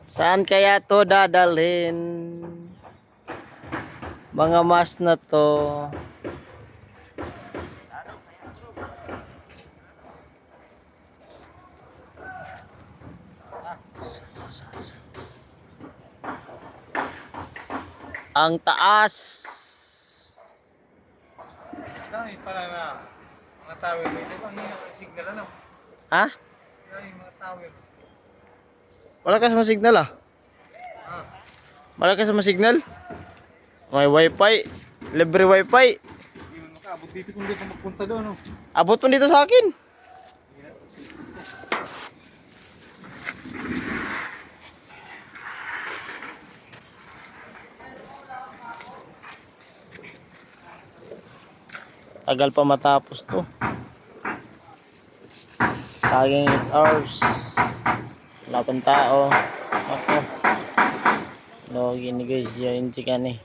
Saan kaya to dadalhin? Mga mas na to. Ang taas. Dami pala na mga tower. Ito ang hina ng signal ano. Ha? Yung mga tower. Malakas mo signal ah. Ah, Malakas mo signal. May wifi. Libre wifi. hindi mo makaabot dito kung di ka magpunta doon. No? Abot mo dito sa akin. Tagal pa matapos to. Taging 8 hours. Wala pang tao. Ako. Logi ni guys. Yan si kan eh.